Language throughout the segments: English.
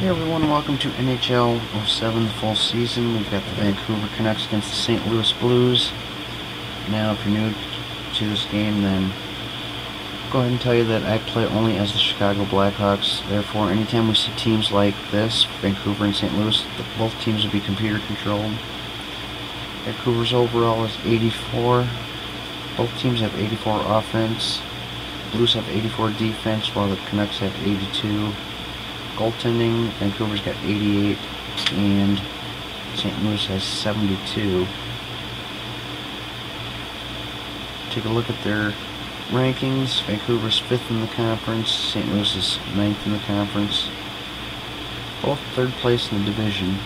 Hey everyone, welcome to NHL 07, the full season. We've got the Vancouver Canucks against the St. Louis Blues. Now, if you're new to this game, then go ahead and tell you that I play only as the Chicago Blackhawks. Therefore, anytime we see teams like this, Vancouver and St. Louis, both teams will be computer controlled. Vancouver's overall is 84. Both teams have 84 offense. Blues have 84 defense, while the Canucks have 82. Goaltending, Vancouver's got 88, and St. Louis has 72. Take a look at their rankings. Vancouver's 5th in the conference, St. Louis is 9th in the conference. Both 3rd place in the division.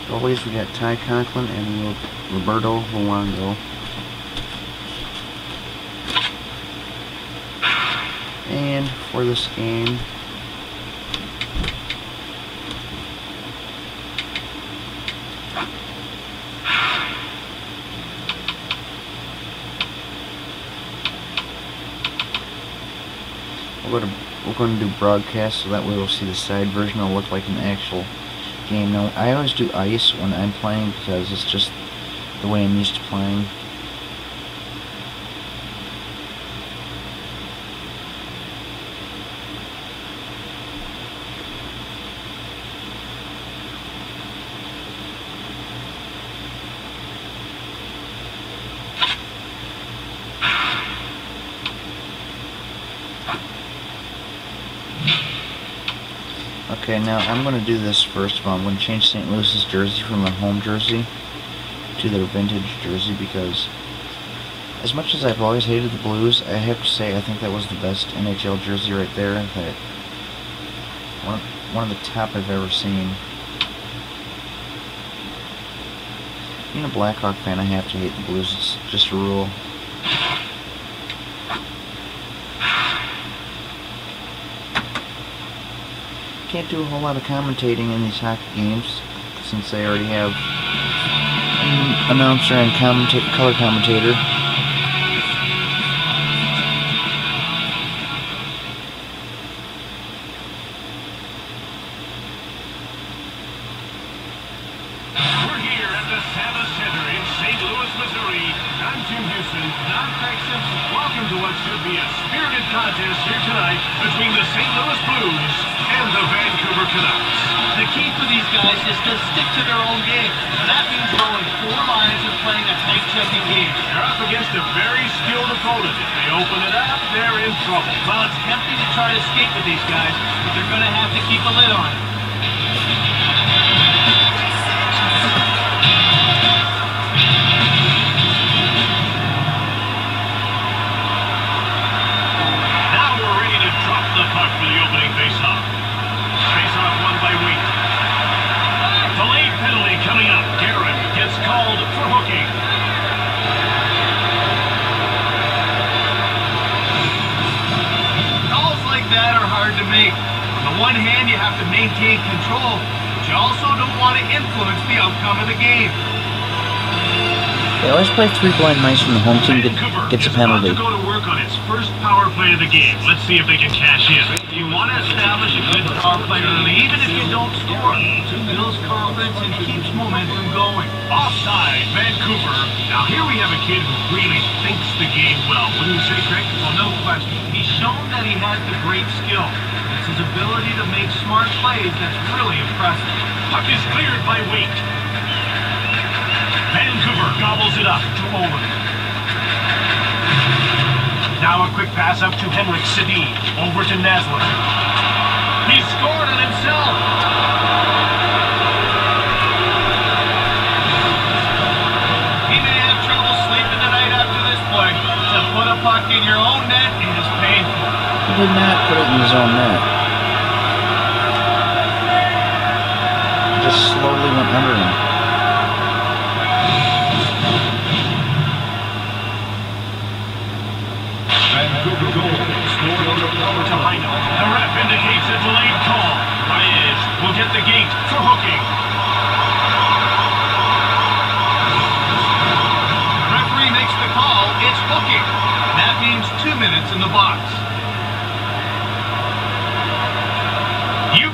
Goalies, we got Ty Conklin and Roberto Luongo. And for this game, we're going to do broadcast, so that way we'll see the side version. It'll look like an actual game. Now, I always do ice when I'm playing because it's just the way I'm used to playing. Okay, now I'm going to do this first of all. I'm going to change St. Louis's jersey from their home jersey to their vintage jersey, because as much as I've always hated the Blues, I have to say I think that was the best NHL jersey right there. That one of the top I've ever seen. Being a Blackhawk fan, I have to hate the Blues. It's just a rule. Can't do a whole lot of commentating in these hockey games since they already have an announcer and color commentator. We're here at the Santa Center in St. Louis, Missouri. I'm Jim Houston, I'm Reg Simpson. Welcome to what should be a spirited contest here tonight between the St. Louis Blues and the Vancouver Canucks. The key for these guys is to stick to their own game. That means rolling 4 lines and playing a tight checking game. They're up against a very skilled opponent. If they open it up, they're in trouble. Well, it's tempting to try to skate with these guys, but they're going to have to keep a lid on it. Now we're ready to drop the puck for the opening faceoff. Faceoff won by Wheat. Delayed penalty coming up. Garrett gets called for hooking. Calls like that are hard to make. On the one hand, you have to maintain control, but you also don't want to influence the outcome of the game. They always play 3 blind mice when the home team gets a penalty. To go to work on its first power play of the game. Let's see if they can cash in. You want to establish a good power play early, even if you don't score. It builds confidence and keeps momentum going. Offside, Vancouver. Now here we have a kid who really thinks the game well. Wouldn't you say, Craig? Well, no question. He's shown that he has the great skill. It's his ability to make smart plays that's really impressive. Puck is cleared by Wheat. Vancouver gobbles it up to Owen. Now a quick pass up to Henrik Sedin. Over to Naslund. He scored on himself. He may have trouble sleeping tonight after this play. To put a puck in your own net is painful. He did not put it in his own net. He just slowly went under him. Vancouver goal. Scored on the power to Heino. The ref indicates a delayed call. Baez will get the gate for hooking. The referee makes the call. It's hooking. That means 2 minutes in the box. You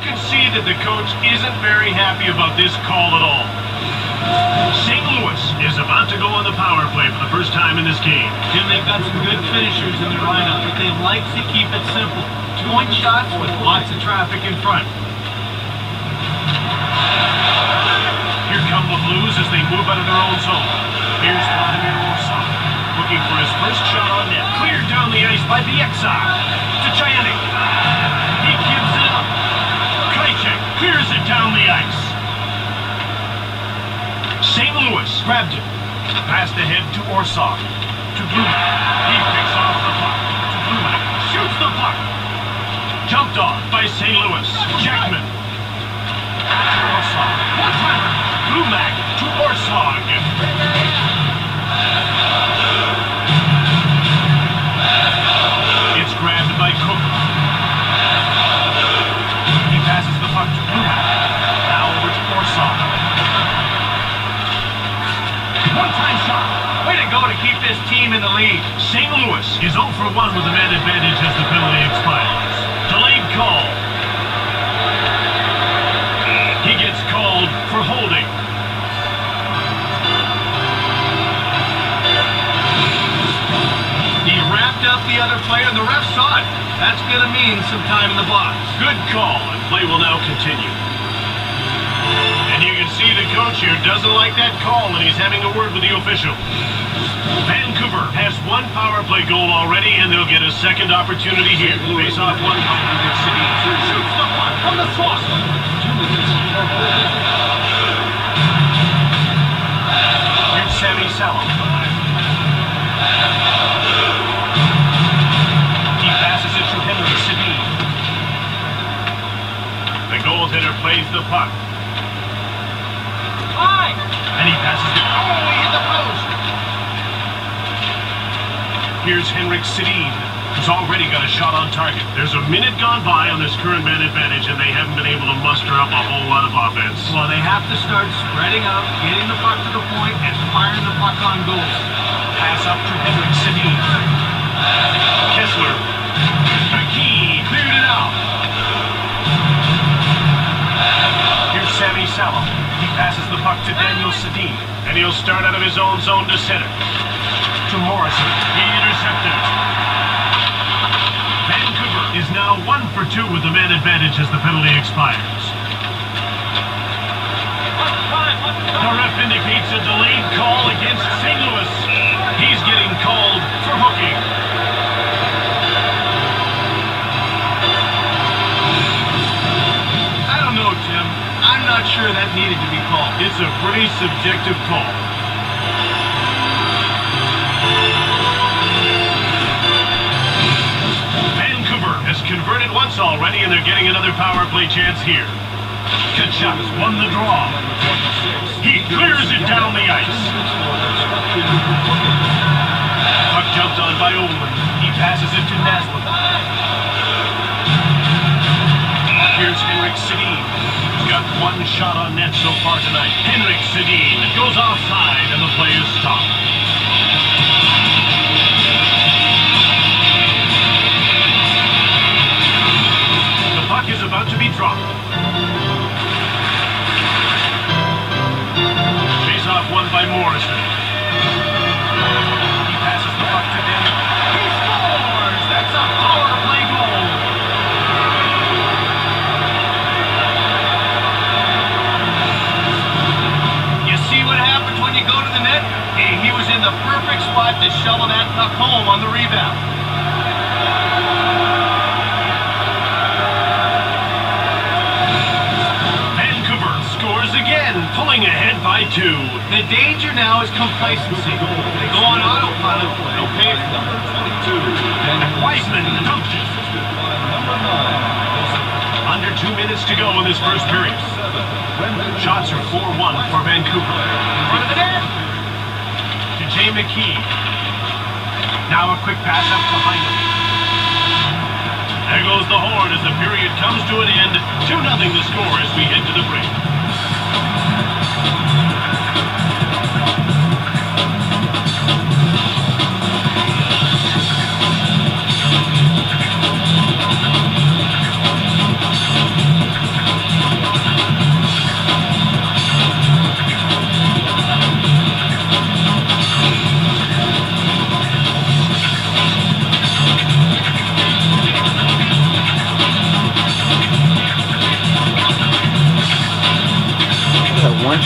that the coach isn't very happy about this call at all. St. Louis is about to go on the power play for the first time in this game. Jim, they've got some good finishers in their lineup, but they like to keep it simple. Point shots with lots of traffic in front. Here come the Blues as they move out of their own zone. Here's Vladimir Orsak, looking for his first shot on net. Cleared down the ice by Bieksa. To Chayanik. He gives it up. Krejcik clears it down the ice. St. Louis grabbed it. Passed ahead to Orsak. To Blumack. He picks off the puck. To Blumack. Shoots the puck. Jumped off by St. Louis. Jackman. Orsak. One-timer. Blumack to Orsak. It's grabbed by Cook. He passes the puck to Blumack. Now over to Orsak. One-time shot. Way to go to keep this team in the lead. St. Louis is 0 for 1 with a man advantage as the penalty expires. Delayed call. He gets called for holding. He wrapped up the other player, and the ref saw it. That's going to mean some time in the box. Good call, and play will now continue. And you can see the coach here doesn't like that call, and he's having a word with the official. Vancouver has one power play goal already, and they'll get a second opportunity here. Face off one. Shoots the puck from the slot. Here's Sammy Sallow. He passes it to Henrik Sedin. The goaltender plays the puck. And he passes it. Oh, he hit the post. Here's Henrik Sedin, who's already got a shot on target. There's a minute gone by on this current man advantage, and they haven't been able to muster up a whole lot of offense. Well, they have to start spreading out, getting the puck to the point, and firing the puck on goal. Pass up to Henrik Sedin. Kessler. McKee cleared it out. Here's Sammy Sallow. He passes the puck to Daniel Sedin, and he'll start out of his own zone to center. To Morrison. He intercepted. Vancouver is now 1 for 2 with the man advantage as the penalty expires. The ref indicates a delayed call against St. Louis. He's getting called for hooking. I don't know, Tim. I'm not sure that needed to be called. It's a pretty subjective call. Vancouver has converted once already, and they're getting another power play chance here. Kachuk's won the draw. He clears it down the ice. Puck jumped on by Olin. He passes it to Naslund. Here's Henrik Sedin. He's got one shot on net so far tonight. Henrik Sedin goes offside, and the play is stopped. The puck is about to be dropped. Face off one by Morrison. He passes the puck to Daniel. He scores! That's a power play goal. What happens when you go to the net? Hey, he was in the perfect spot to shovel that puck home on the rebound. Vancouver scores again, pulling ahead by 2. The danger now is complacency. They go on autopilot, they'll pay for them. Wiseman dumped it. Under 2 minutes to go in this first period. Shots are 4-1 for Vancouver. In front of the net. To Jay McKee. Now a quick pass up behind him. There goes the horn as the period comes to an end. 2-0 the score as we head to the break.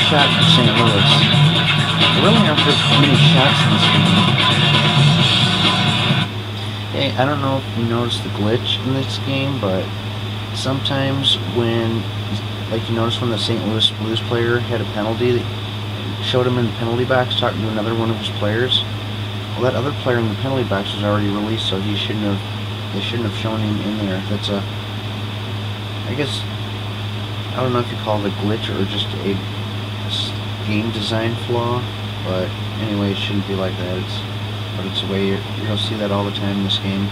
shot for St. Louis. There really aren't many shots in this game. Hey, I don't know if you noticed the glitch in this game, but sometimes when, like you noticed when the St. Louis Blues player had a penalty, that showed him in the penalty box talking to another one of his players. Well, that other player in the penalty box was already released, so they shouldn't have shown him in there. That's a, I guess, I don't know if you call it a glitch or just a game design flaw, but anyway, it shouldn't be like that. But it's a way you'll see that all the time in this game.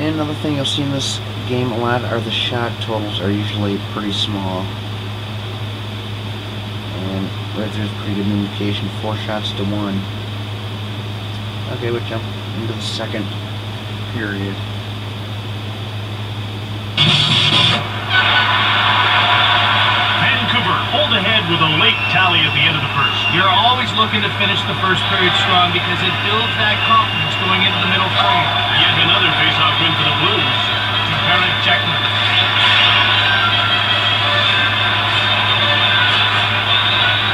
And another thing you'll see in this game a lot are the shot totals are usually pretty small. And right there's pretty good indication, 4 shots to 1. Okay, we'll jump into the second period. Vancouver pulled ahead with a late tally at the end of the first. You're always looking to finish the first period strong because it builds that confidence going into the middle frame. Yet another face-off win for the Blues. Eric Jackman.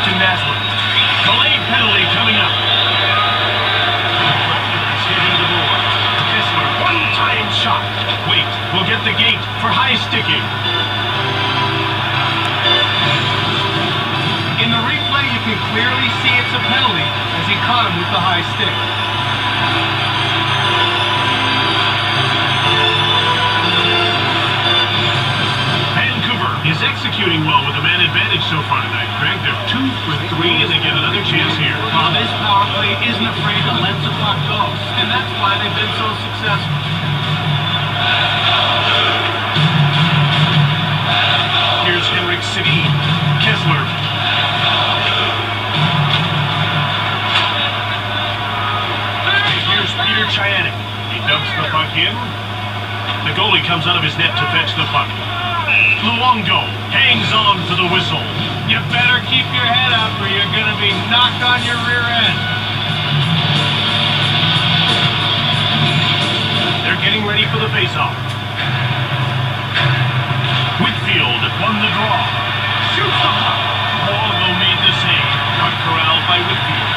To Naslund. Delayed penalty coming up. It's hitting the board. Kessler, one-time shot. Wait, will get the gate for high sticking. In the replay, you can clearly see it's a penalty as he caught him with the high stick. Vancouver is executing well with a man advantage so far tonight, Craig. They're 2 for 3 and they get another chance here. Well, this power play isn't afraid to let the puck go, and that's why they've been so successful. Here's Henrik Sedin. Kessler. Here's Peter Chianek. He dumps the puck in. The goalie comes out of his net to fetch the puck. Luongo hangs on for the whistle. You better keep your head up or you're going to be knocked on your rear end. They're getting ready for the face-off. Whitfield won the draw. Shoots the puck. Luongo made the save. Puck corralled by Whitfield.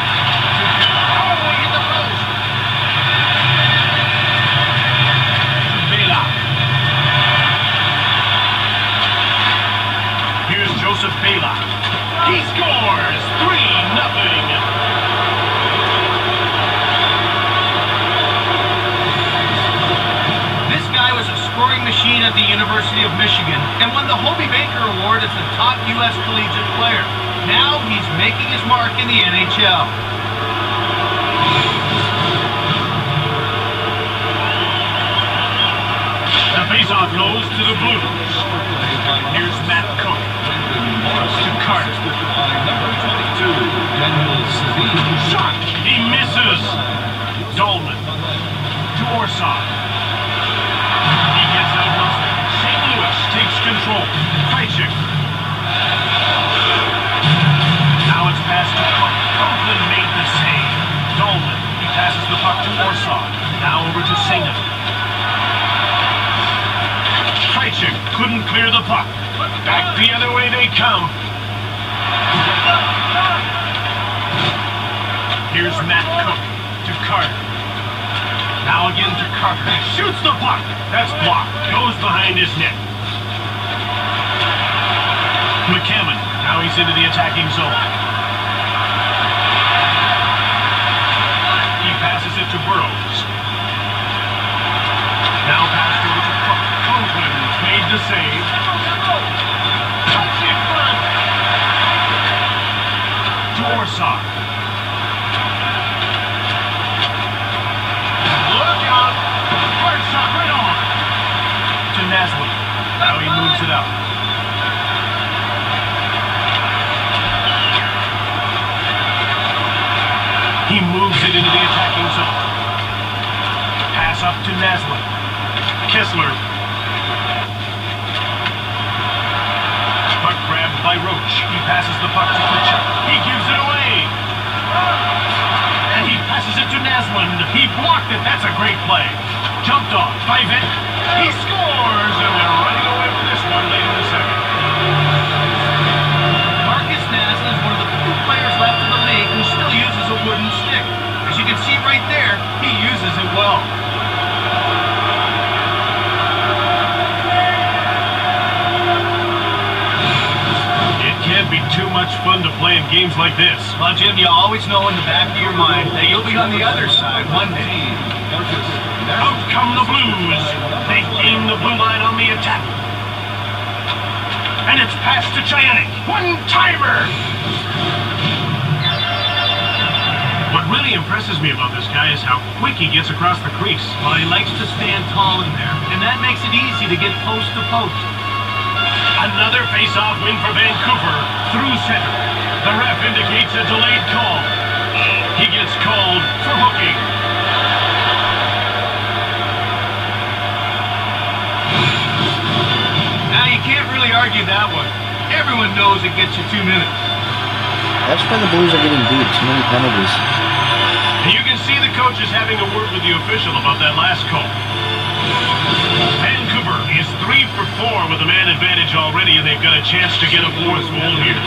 Oh, he hit the post. Vela. Here's Joseph Vela. He scores! 3-0. This guy was a scoring machine at the University of Michigan and won the Hobie Baker Award as the top U.S. collegiate player. Now he's making his mark in the NHL. The faceoff goes to the Blues. Here's Matt Cook. To Carter. Shot! He misses! Dolman. To Orsaw. He gets out muscle. St. Louis takes control. Krejcik. Now it's passed to Cook. Copeland made the save. Dolman. He passes the puck to Orsaw. Now over to Singer. Krejcik couldn't clear the puck. Back the other way they come. Here's Matt Cook to Carter. Now again to Carter. Shoots the puck. That's blocked. Goes behind his net. McCammon. Now he's into the attacking zone. He passes it to Burrows. Now passed over to Cook. Copeland made the save. Touch in front. To Orsaw. Look out. Hard shot right on. To Naslund. Now he moves it up. He moves it into the attacking zone. Pass up to Naslund. Kessler. Puck grabbed by Roach. He passes the puck to Kutcher. He gives it away. And he passes it to Naslund. He blocked it. That's a great play. Jumped off by Vick. He scores! And they're running away with this one late in the second. much fun to play in games like this. Well, Jim, you always know in the back of your mind that you'll be on the other side one day. Out come the Blues. They aim the blue line on the attack. And it's passed to Chianik. One-timer! What really impresses me about this guy is how quick he gets across the crease. Well, he likes to stand tall in there, and that makes it easy to get post to post. Another face-off win for Vancouver through center. The ref indicates a delayed call. He gets called for hooking. Now, you can't really argue that one. Everyone knows it gets you 2 minutes. That's why the Blues are getting beat. Too many penalties. You can see the coach is having a word with the official about that last call. Vancouver is 3 for 4 with a man advantage already, and they've got a chance to get a fourth goal here.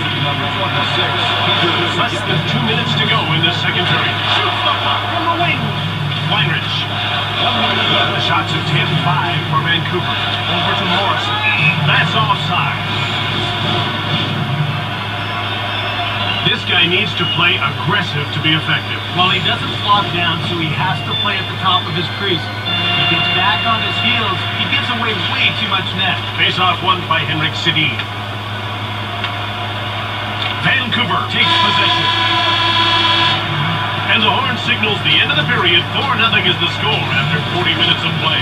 Less than 2 minutes to go in this second period. Shoots the puck from the wing. Weinrich. The shots at 10-5 for Vancouver. Over to Morrison. That's offside. This guy needs to play aggressive to be effective. Well, he doesn't flop down, so he has to play at the top of his crease. He gets back on his heels. He gives away way too much net. Face-off won by Henrik Sedin. Vancouver takes possession. And the horn signals the end of the period. 4-0 is the score after 40 minutes of play.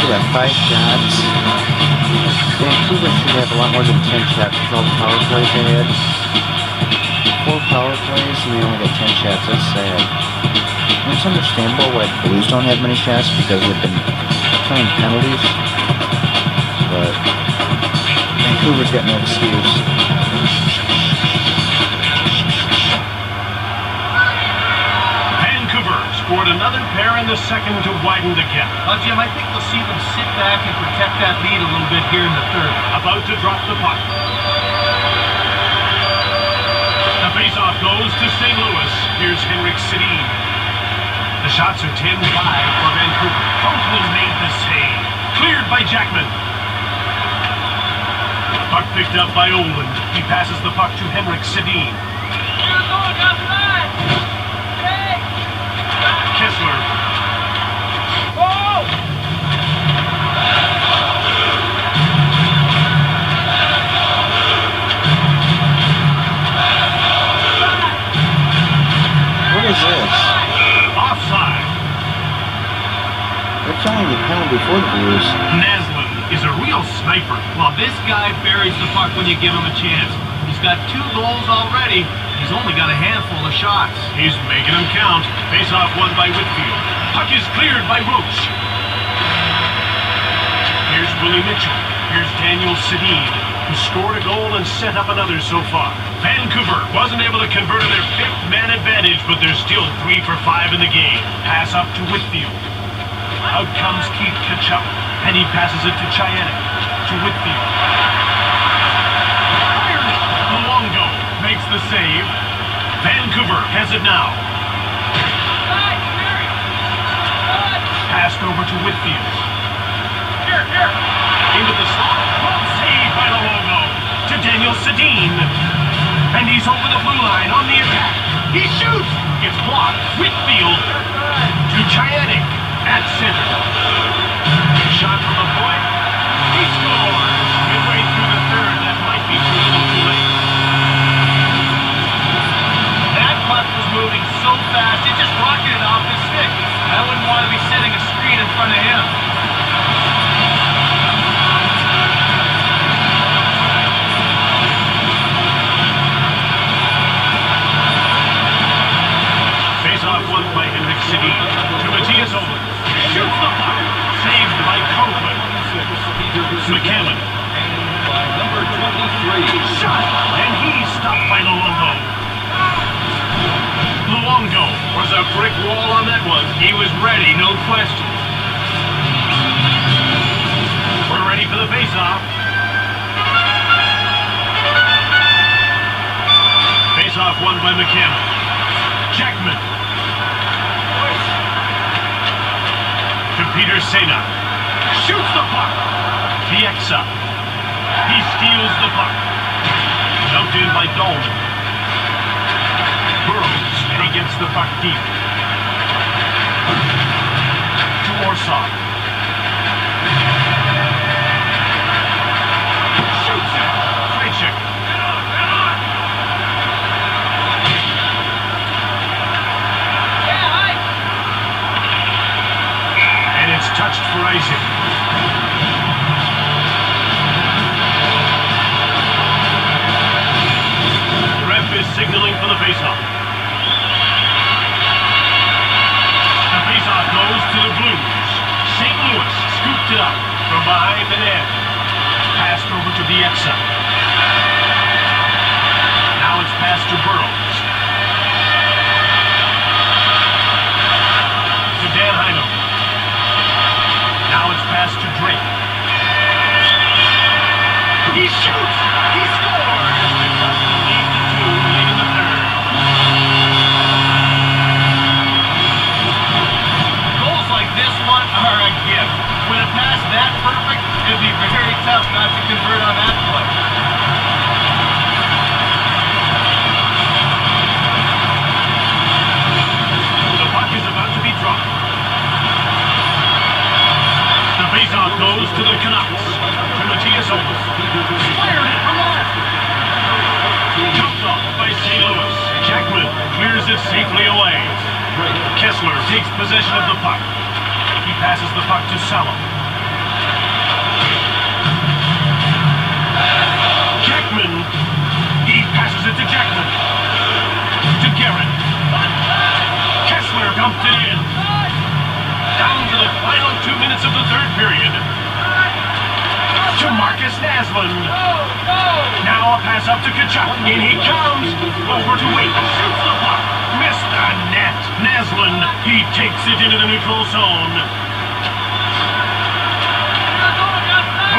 At 5 shots. Vancouver should have a lot more than 10 shots with all the power plays they had. 4 power plays and they only got 10 shots. That's sad. And it's understandable why the Blues don't have many shots because they've been playing penalties. But Vancouver's got no excuse. Scored another pair in the second to widen the gap. Well, Jim, I think we'll see them sit back and protect that lead a little bit here in the third. About to drop the puck. The faceoff goes to St. Louis. Here's Henrik Sedin. The shots are 10-5 for Vancouver. Conklin made the save. Cleared by Jackman. Puck picked up by Olin. He passes the puck to Henrik Sedin. Kessler. Oh! What is this? Offside. They're killing the penalty for the Blues. Naslin is a real sniper. Well, this guy buries the puck when you give him a chance. He's got 2 goals already. He's only got a handful of shots. He's making them count. Face-off won by Whitfield. Puck is cleared by Roach. Here's Willie Mitchell. Here's Daniel Sedin, who scored a goal and set up another so far. Vancouver wasn't able to convert to their 5th man advantage, but they're still 3 for 5 in the game. Pass up to Whitfield. Out comes Keith Tkachuk, and he passes it to Chianik. To Whitfield. Luongo makes the save. Vancouver has it now. Passed over to Whitfield. Into the slot. Well saved by Luongo. To Daniel Sedin. And he's over the blue line on the attack. He shoots. It's blocked. Whitfield. To Chianik. At center. Shot from the point. He scores. Midway through the third. That might be too little too late. That puck was moving so fast, it just rocketed off his stick. I wouldn't want to be setting a screen in front of him. McCammon. Number 23. Shot! And he's stopped by Luongo. Luongo was a brick wall on that one. He was ready, no question. We're ready for the face-off. Face-off won by McCammon. Jackman. To Peter Sena. Shoots the puck. Bieksa. He steals the puck. Dumped in by Dolman. Burrows, and he gets the puck deep. To Orsaw. Shoots it. Krejcik. And it's touched for icing. Is signaling for the faceoff. The faceoff goes to the Blues. St. Louis scooped it up from behind the net. Passed over to Bieksa. Now it's passed to Burrows. To Dan Heino. Now it's passed to Drake. He shoots! He scores! Goals like this one are a gift. With a pass that perfect, it'd be very tough not to convert on that play. The puck is about to be dropped. The faceoff goes to the Canucks. To Matthias Owen. Fired it from the left. Jumped off by St. Louis. Jackman clears it safely away. Kessler takes possession of the puck. He passes the puck to Salem. Jackman. He passes it to Jackman. To Garrett. Kessler dumped it in. Down to the final 2 minutes of the third period. To Marcus Naslund. Now a pass up to Kachuk. In he comes. Over to Wade. Shoots the puck. Missed the net. Naslund. He takes it into the neutral zone.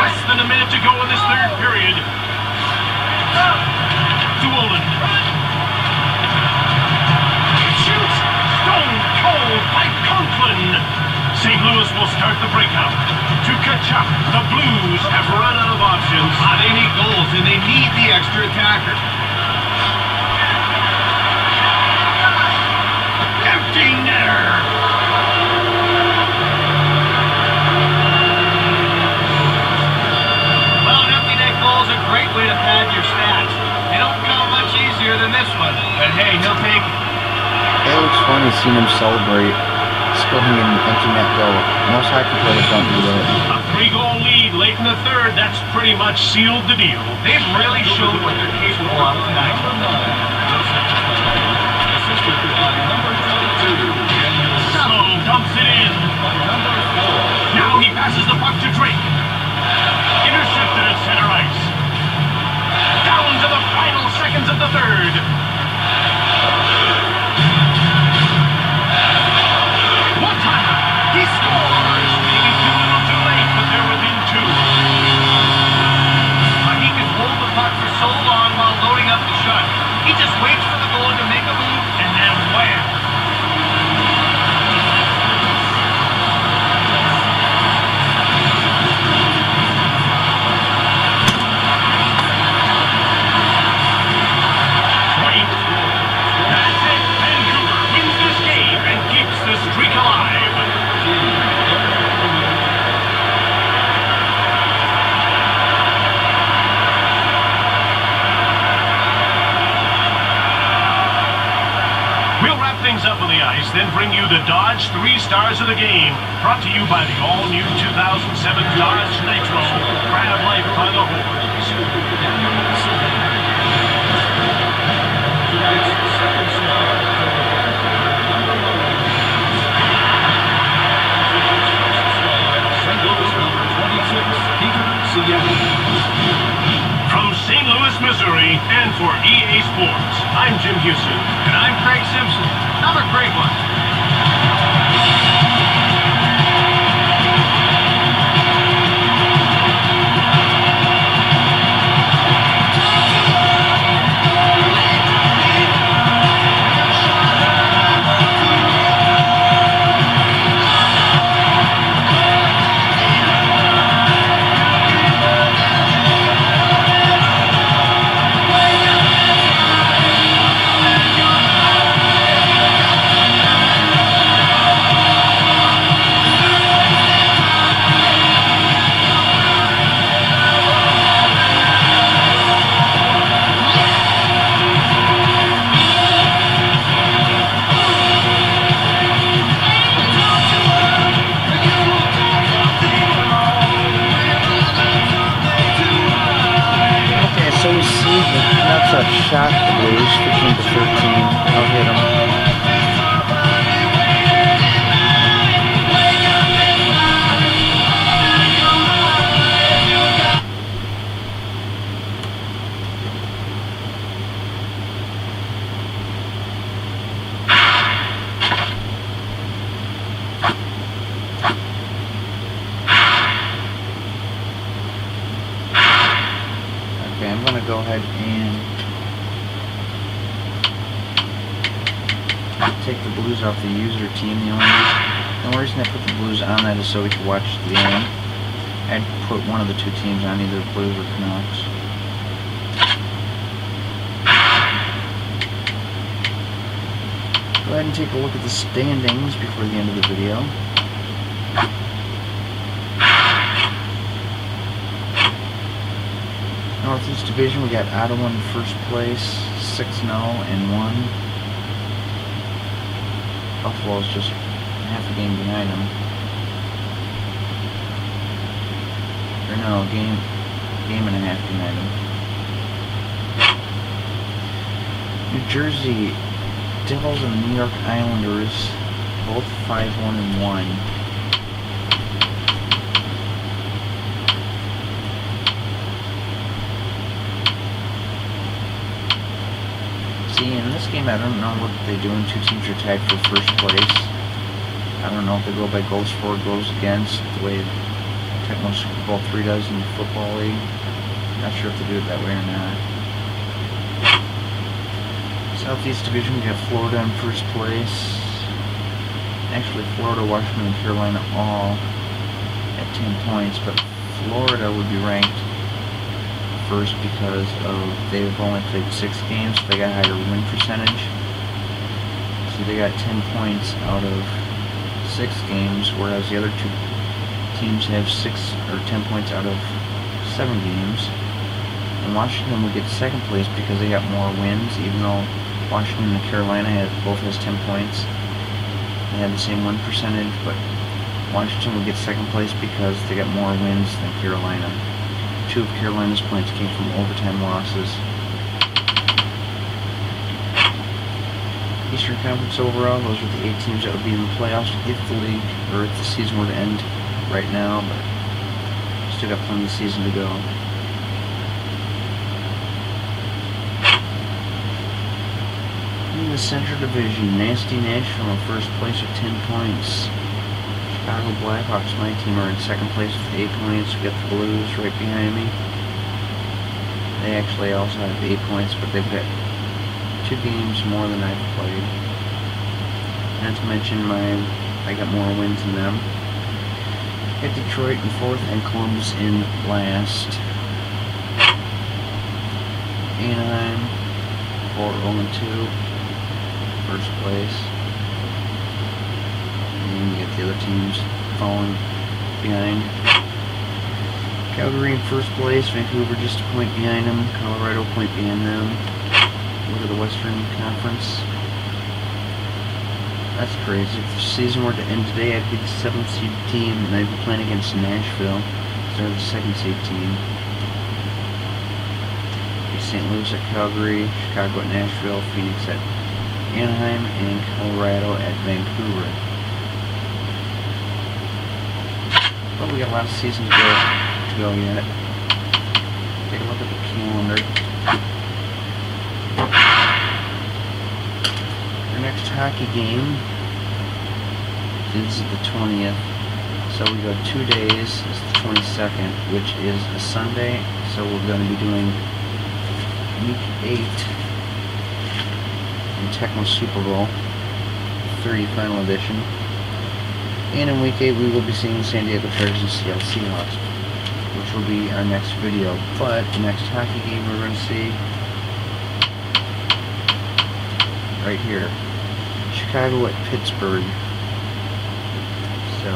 Less than a minute to go in this third period. To Olin. Shoots. Stone cold by Conklin. St. Louis will start the breakout. To Kachuk. The Blues have run out of options. They need goals, and they need the extra attacker. Empty netter. Well, an empty net goal is a great way to pad your stats. They don't come much easier than this one. But hey, he'll take it. It looks funny seeing him celebrate. Scoring an empty net goal. Most hockey players don't do that. A 3-goal lead late in the third. That's pretty much sealed the deal. They've really shown what they're capable of tonight. Salo dumps it in. Now he passes the puck to Drake. Intercepted at center ice. Down to the final seconds of the third. One-timer. He scores. Maybe too little too late, but they're within two. He can hold the puck for so long while loading up the shot. He just waits for the goalie to make a move, and then wham! That's it. Vancouver wins this game and keeps the streak alive. We'll wrap things up on the ice, then bring you the Dodge 3 Stars of the Game. Brought to you by the all-new 2007 Dodge Nitro. Grab life by the horns. St. Louis number 26. see yet. From St. Louis, Missouri, and for EA Sports, I'm Jim Houston. And I'm Craig Simpson. Have a great one. So you see the Canucks have shot the Blues 15-13. I'll hit them. Okay, I'm going to go ahead and take the Blues off the user team. The only reason I put the Blues on that is so we can watch the game. I'd put one of the two teams on, either Blues or Canucks. Go ahead and take a look at the standings before the end of the video. Northeast Division, we got Ottawa in first place, 6-0 and 1. Buffalo's just half a game behind them. Or no, game and a half behind them. New Jersey Devils and the New York Islanders, both 5-1 and 1. See, in this game, I don't know what they're doing. Two teams are tied for first place. I don't know if they go by goals for, goals against, the way Tecmo Super Bowl 3 does in the football league. Not sure if they do it that way or not. Southeast Division, we have Florida in first place. Actually, Florida, Washington, and Carolina all at 10 points, but Florida would be ranked first because they've only played 6 games, so they got a higher win percentage. So they got 10 points out of 6 games, whereas the other two teams have 6 or 10 points out of 7 games. And Washington will get second place because they got more wins, even though Washington and Carolina both has 10 points. They have the same win percentage, but Washington will get second place because they got more wins than Carolina. 2 of Carolina's points came from overtime losses. Eastern Conference overall, those are the 8 teams that would be in the playoffs if the league, or if the season were to end right now, but still got plenty of season to go. In the Central Division, Nasty Nashville in first place with 10 points. Chicago Blackhawks, my team, are in second place with 8 points. We got the Blues right behind me. They actually also have 8 points, but they've got 2 games more than I've played. Not to mention I got more wins than them. Got Detroit in 4th and Columbus in last. Anaheim 4-0-2, first place. And you get the other teams falling behind. Calgary in first place, Vancouver just a point behind them, Colorado a point behind them. Look at the Western Conference. That's crazy. If the season were to end today, I'd be the 7th seed team, and I'd be playing against Nashville. They're the 2nd seed team. St. Louis at Calgary, Chicago at Nashville, Phoenix at Anaheim, and Colorado at Vancouver. But we got a lot of season to go yet. take a look at the calendar. Our next hockey game is the 20th. So we go 2 days, it's the 22nd, which is a Sunday. So we're going to be doing Week 8 in Tecmo Super Bowl 3 Final Edition. And in Week 8 we will be seeing the San Diego Chargers and Seattle Seahawks, which will be our next video. But the next hockey game we're going to see right here, Chicago at Pittsburgh. So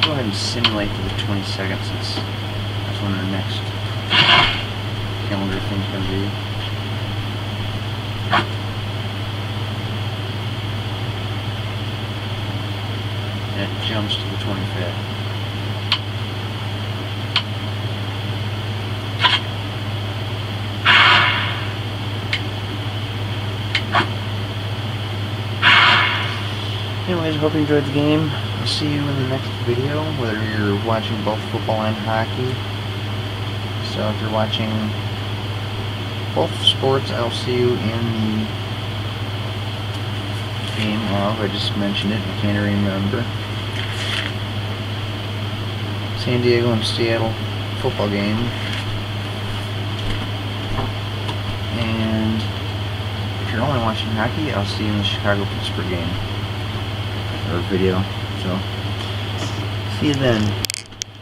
go ahead and simulate to the 22nd, since that's when our next calendar thing's going to be. And it jumps to the 25th. Anyways, hope you enjoyed the game. I'll see you in the next video, whether you're watching both football and hockey. So if you're watching both sports, I'll see you in the game of, I just mentioned it, I can't remember, San Diego and Seattle football game. And if you're only watching hockey, I'll see you in the Chicago-Pittsburgh game, or video. So, see you then.